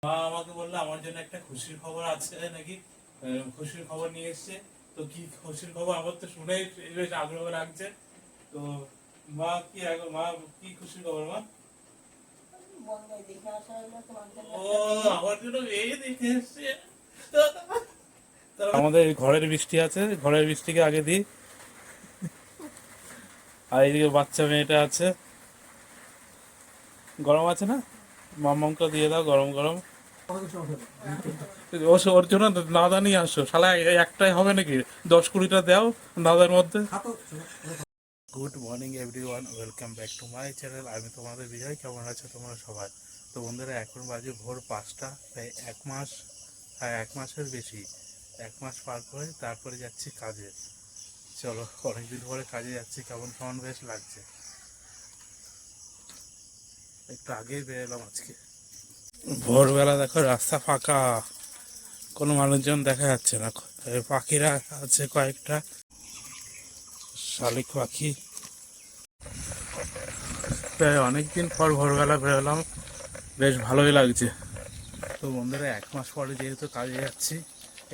মা আমাকে বললো আমার জন্য একটা খুশির খবর আছে নাকি, খুশির খবর নিয়ে এসছে। তো কি খুশির খবর আমার তো শুনেই বেশ আগ্রহ লাগছে। তো মা মা কি খুশির খবর মা? ও আমার জন্য মেয়ে দেখে এসছে। আমাদের ঘরের বৃষ্টি আছে, ঘরের বৃষ্টিকে আগে দিই। আর এইদিকে বাচ্চা মেয়েটা আছে, গরম আছে না, মামকে দিয়ে দাও গরম গরম। ওর জন্য নাদা নিয়ে আসো, শালা একটাই হবে নাকি, 10-20টা দাও নাদার মধ্যে। Good morning everyone, welcome back to my channel. আমি তোমাদের বিজয়। কেমন আছো তোমরা সবাই? তো বন্ধুরা, এখন বাজে ভোর 5টা। প্রায় 1 মাস, হ্যাঁ 1 মাসের বেশি, 1 মাস পার করে তারপরে যাচ্ছি কাজে। চলো, অনেকদিন পরে কাজে যাচ্ছি, কেমন কেমন বেশ লাগছে। একটু আগেই বেরোলাম আজকে। ভোরবেলা দেখো রাস্তা ফাঁকা, কোনো মানুষজন দেখা যাচ্ছে না। পাখিরা আছে কয়েকটা, শালিক পাখি। প্রায় অনেকদিন পর ভোরবেলা বেরোলাম, বেশ ভালোই লাগছে। তো বন্ধুরা, 1 মাস পরে যেহেতু কাজে যাচ্ছি,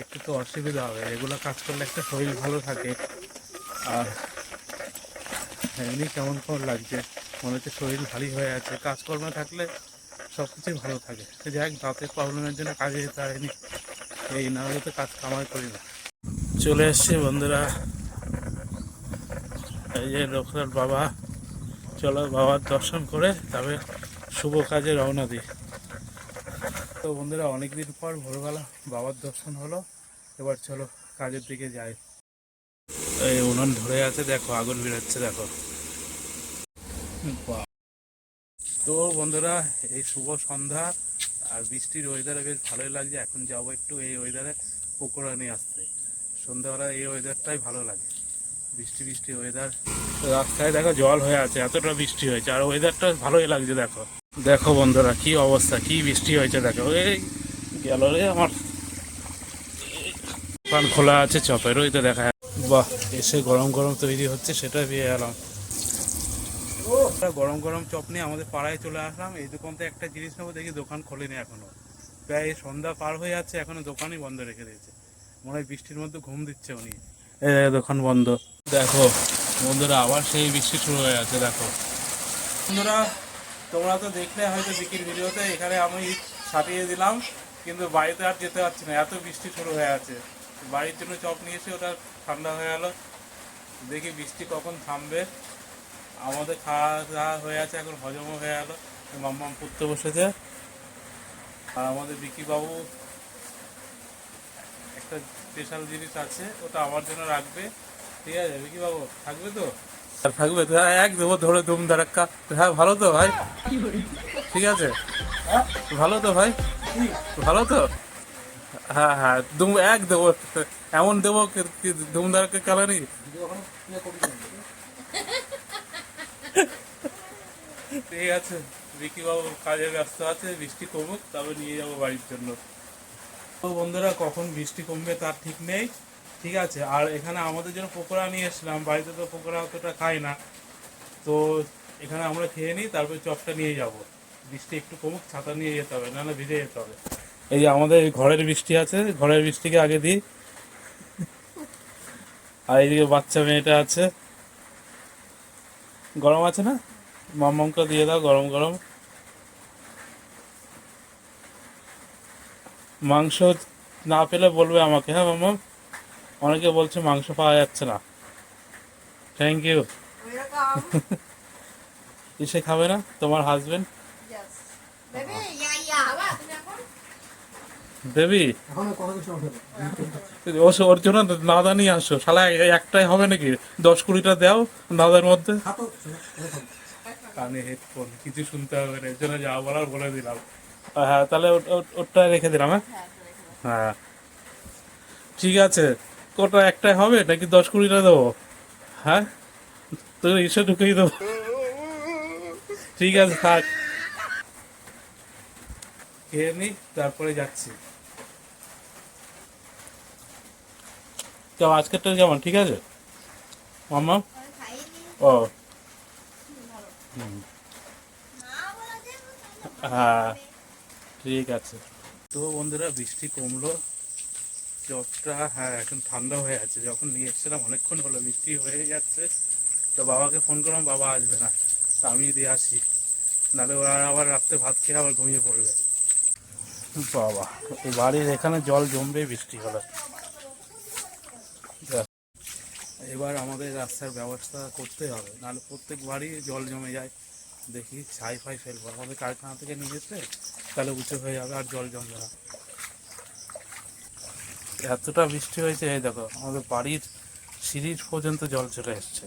একটু তো অসুবিধা হবে। এগুলো কাজ করলে একটা শরীর ভালো থাকে, আর এমনি কেমন কেমন লাগছে, মনে হচ্ছে শরীর ভারী হয়ে আছে। কাজকর্মে থাকলে সব কিছুই ভালো থাকে। যাই হোক, দাঁতের প্রবলেমের জন্য কাজে যেতে হয়নি, এই না হলে তো কাজ কামাই করি না। চলে এসছি বন্ধুরা, এই যে লোকনাথ বাবা। চলো বাবার দর্শন করে তবে শুভ কাজে রওনা দিই। তো বন্ধুরা, অনেকদিন পর ভোরবেলা বাবার দর্শন হলো, এবার চলো কাজের দিকে যাই। এই উনুন ধরে আছে, দেখো আগুন বেরোচ্ছে, দেখো। তো বন্ধুরা, এই শুভ সন্ধ্যা আর বৃষ্টির ওয়েদারে বেশ ভালোই লাগছে। এখন যাবো একটু এই ওয়েদারে পকোড়া নিয়ে আসতে। সন্ধ্যাবেলা এই ওয়েদারটাই ভালো লাগে, বৃষ্টি বৃষ্টি ওয়েদার। রাস্তায় দেখো জল হয়ে আছে, এতটা বৃষ্টি হয়েছে, আর ওয়েদারটা ভালোই লাগছে। দেখো দেখো বন্ধুরা, কি অবস্থা, কি বৃষ্টি হয়েছে দেখো। এই গেল রে আমার, দোকান খোলা আছে চপের, ওই তো দেখা যাচ্ছে। বাহ, এসে গরম গরম তৈরি হচ্ছে, সেটা পেয়ে এলাম। গরম গরম চপ নিয়ে আমাদের পাড়ায় চলে আসলাম। এই দোকানতে একটা জিনিস নেবো, দেখি দোকান খোলেনি এখনো। প্রায় সন্ধ্যা পার হয়ে যাচ্ছে, এখনো দোকানই বন্ধ রেখে দিয়েছে। মনে হয় বৃষ্টির মধ্যে ঘুম দিচ্ছে উনি। দোকান বন্ধ। দেখো বন্ধুরা, আবার সেই বৃষ্টি শুরু হয়ে আছে। দেখো বন্ধুরা, তোমরা তো দেখলে হয়তো বিকির ভিডিওতে, এখানে আমি ছাপিয়ে দিলাম, কিন্তু বাড়িতে আর যেতে পারছি না, এত বৃষ্টি শুরু হয়ে আছে। বাড়ির জন্য চপ নিয়েছি, ওটা ঠান্ডা হয়ে গেল। দেখি বৃষ্টি কখন থামবে। আমাদের খাওয়া দাওয়া হয়ে আছে, এখন হজমও হয়ে গেল। মাম্মাম পড়তে বসেছে, আর আমাদের বিকি বাবু একটা স্পেশাল জিনিস আছে, ওটা আমার জন্য রাখবে। ঠিক আছে বিকি বাবু, থাকবে তো? আর থাকবে তো, হ্যাঁ, এক দেবো ধরে দুম দাঁড়াক্কা। হ্যাঁ ভালো তো ভাই, ঠিক আছে, ভালো তো ভাই, ভালো তো। হ্যাঁ হ্যাঁ, দুম এক দেবো, এমন দেবো দুম দাঁড়াক্কা কালারি। ঠিক আছে, বিকি বাবু কাজে ব্যস্ত আছে, বৃষ্টি কমুক তবে নিয়ে যাবো বাড়ির জন্য। তো বন্ধুরা, কখন বৃষ্টি কমবে তার ঠিক নেই। ঠিক আছে, আর এখানে আমাদের জন্য পকোড়া নিয়ে এসলাম। বাড়িতে তো পকোড়া অতটা খাই না, তো এখানে আমরা খেয়ে নিই, তারপরে চপটা নিয়ে যাব। বৃষ্টি একটু কমুক, ছাতা নিয়ে যেতে হবে, নাহলে ভিজে যেতে হবে। এই যে আমাদের ঘরের বৃষ্টি আছে, ঘরের বৃষ্টিকে আগে দিই। আর এইদিকে বাচ্চা মেয়েটা আছে, গরম আছে না, মামকে দিয়ে দাও গরম গরম। মাংস না পেলে বলবে আমাকে, হ্যাঁ মাম্মাম। অনেকে বলছে মাংস পাওয়া যাচ্ছে না। Thank you. এসে খাবে না তোমার হাজবেন্ড? দেবী, ওর জন্য নাদা নিয়ে আসো, শালা একটাই হবে নাকি, 10-20টা দাও নাদার মধ্যে। কানে হেডফোন, কিছু শুনতে হবে না, এর জন্য যা বলার বলে দিলাম। হ্যাঁ তাহলে ওটা রেখে দিলাম। হ্যাঁ হ্যাঁ ঠিক আছে। ওটা একটাই হবে নাকি 10-20টা দেবো? হ্যাঁ, তো এসে ঢুকেই দেবো। ঠিক আছে থাক, খেয়ে নি তারপরে যাচ্ছি। তো আজকেরটা কেমন, ঠিক আছে মাম্মা? ও হুম, হ্যাঁ ঠিক আছে। তো বন্ধুরা বৃষ্টি কমলো, জ্বরটা হ্যাঁ এখন ঠান্ডা হয়ে আছে। যখন নিয়ে এসেছিলাম অনেকক্ষণ হলো, বৃষ্টি হয়ে যাচ্ছে। তো বাবাকে ফোন করলাম, বাবা আসবে না, তো আমি দিয়ে আসি, নাহলে ওরা আবার রাত্রে ভাত খেয়ে আবার ঘুমিয়ে পড়বে। বাবা, এই বাড়ির এখানে জল জমবে বৃষ্টি হলে। এবার আমাদের রাস্তার ব্যবস্থা করতে হবে, নাহলে প্রত্যেক বাড়ি জল জমে যায়। দেখি ছাই ফাই ফেলবো, আমাদের কারখানা থেকে নিয়ে এসে তাহলে উঁচু হয়ে যাবে আর জল জমবে না। এতটা বৃষ্টি হয়েছে, এই দেখো আমাদের বাড়ির সিঁড়ির পর্যন্ত জল চলে এসছে।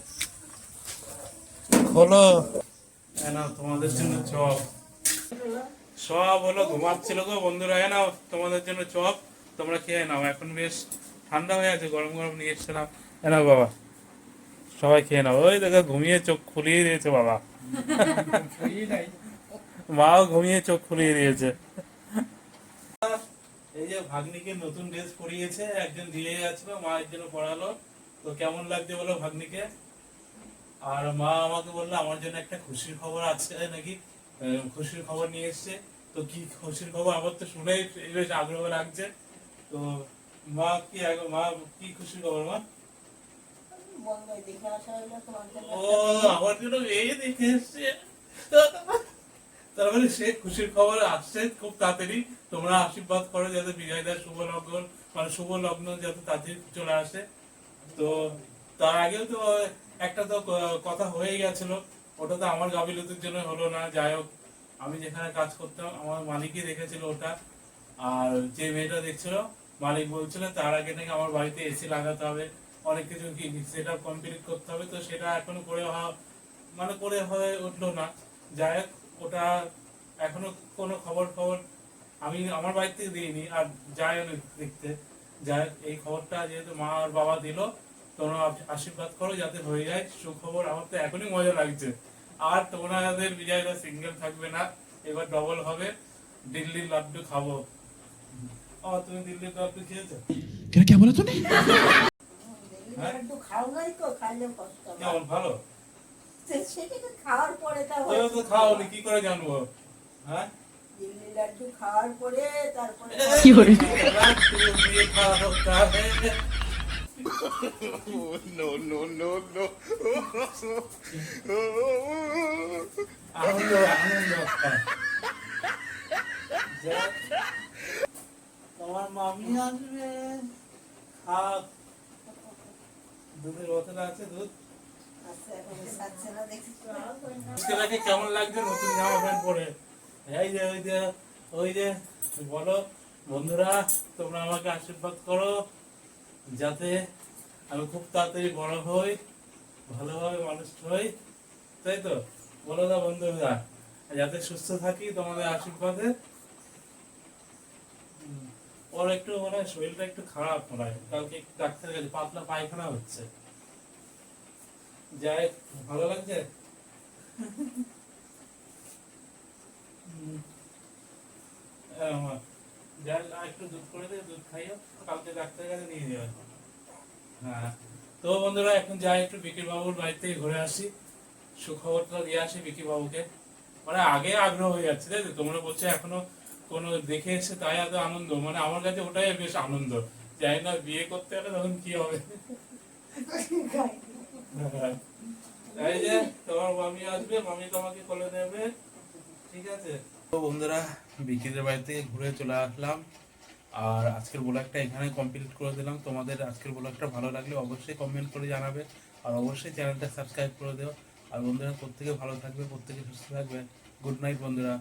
হলো না তোমাদের জন্য চপ, সব হলো ঘুমাচ্ছিল গো বন্ধুরা, নাও তোমাদের জন্য চপ, তোমরা খেয়ে নাও। এখন বেশ ঠান্ডা হয়ে আছে, গরম গরম নিয়ে এসছিলাম। নাও বাবা, সবাই খেয়ে নাও। ওই দেখো ঘুমিয়ে চোখ খুলিয়ে দিয়েছে বাবা, মাও ঘুমিয়ে চোখ খুলিয়ে দিয়েছে। এই যে ভাগ্নিকে নতুন ড্রেস পরিয়েছে, একজন দিয়ে যাচ্ছিল, মা এর জন্য পড়ালো। তো কেমন লাগছে বলো ভাগ্নিকে? আর মা আমাকে বললো আমার জন্য একটা খুশির খবর আছে নাকি, খুশির খবর নিয়ে এসছে। তো কি খুশির খবর, আমার তো শুনেই বেশ আগ্রহ লাগছে। তো মা কি মা কি খুশির খবর মা? ও আমার জন্য মেয়ে দেখে এসছে, তার মানে সে খুশির খবর আসছে খুব তাড়াতাড়ি। তোমরা আশীর্বাদ করো যাতে বিজয়দার শুভ লগ্ন, মানে শুভ লগ্ন যাতে তাড়াতাড়ি চলে আসে। তো তার আগেও তো একটা তো কথা হয়ে গেছিল, ওটা তো আমার গাফিলতির জন্য হলো না। যাই হোক, আমি যেখানে কাজ করতাম আমার মালিকই দেখেছিল ওটা। আর যে মেয়েটা দেখছিল, মালিক বলছিল তার আগে নাকি আমার বাড়িতে এসি লাগাতে হবে, অনেক কিছু সেটা কমপ্লিট করতে হবে। তো সেটা এখনো করে মানে করে হয়ে উঠলো না। যাই হোক, ওটা এখনো কোনো খবর খবর আমি আমার বাড়ি থেকে দিইনি, আর যাই অনেক দেখতে। যাই হোক, এই খবরটা যেহেতু মা আর বাবা দিল, তোমরা আশীর্বাদ করো যাতে হয়ে যায় সুখবর। আমার তো এখনই মজা লাগছে। আর তোমাদের বিজয়দা সিঙ্গেল থাকবে না, এবার ডবল হবে। দিল্লির লাড্ডু খাবো। ও তুমি দিল্লির লাড্ডু খেয়েছো? क्या बोला तूने? কেমন ভালো? খাওয়ার পরে তুমি তো খাওনি, কি করে জানবো? হ্যাঁ, দিল্লি লাড্ডু খাওয়ার পরে তারপরে কি করে? লাড্ডু দিয়ে খাওয়াতে হবে। No, no, no, no. আনন্দ আনন্দ একটা। যাক, তোমার মামি আসবে, খাক। দুধের বোতল আছে, দুধ। আচ্ছা, এখন সাথে না দেখছি ছেলেকে কেমন লাগছে নতুন জামা প্যান্ট পরে? এই যে ওই যে ওই যে বলো বন্ধুরা, তোমরা আমাকে আশীর্বাদ করো যাতে আমি খুব তাড়াতাড়ি বড় হই, ভালোভাবে মানুষ হই, তাই তো? বলো না বন্ধুরা, যাতে সুস্থ থাকি তোমাদের আশীর্বাদে। ওর একটু মনে হয় শরীরটা একটু খারাপ, মনে হয় কালকে একটু ডাক্তার গেছে, পাতলা পায়খানা হচ্ছে। যাই, ভালো লাগছে? যাই, আর একটু দুধ করে দে, দুধ খাইও, কালকে ডাক্তারের কাছে নিয়ে যাবে। হ্যাঁ, তো বন্ধুরা এখন যাই একটু বিকির বাবুর বাড়ি থেকে ঘুরে আসি, সুখবরটা দিয়ে আসি বিকি বাবুকে। মানে আগে আগ্রহ হয়ে যাচ্ছে, তাই তো? তোমরা বলছো এখনো কোনো দেখে এসে তাই এত আনন্দ, মানে আমার কাছে ওটাই বেশ আনন্দ। জানি না বিয়ে করতে হলে তখন কি হবে। এই যে তোমার মামি আসবে, মামি তোমাকে কোলে নেবে, ঠিক আছে? তো বন্ধুরা, বিকিদের বাড়ি থেকে ঘুরে চলে আসলাম, আর আজকের ব্লগটা এখানে কমপ্লিট করে দিলাম। তোমাদের আজকের ব্লগটা ভালো লাগলে অবশ্যই কমেন্ট করে জানাবে, আর অবশ্যই চ্যানেলটা সাবস্ক্রাইব করে দিও। আর বন্ধুরা প্রত্যেকে ভালো থাকবে, প্রত্যেকে সুস্থ থাকবে। গুড নাইট বন্ধুরা।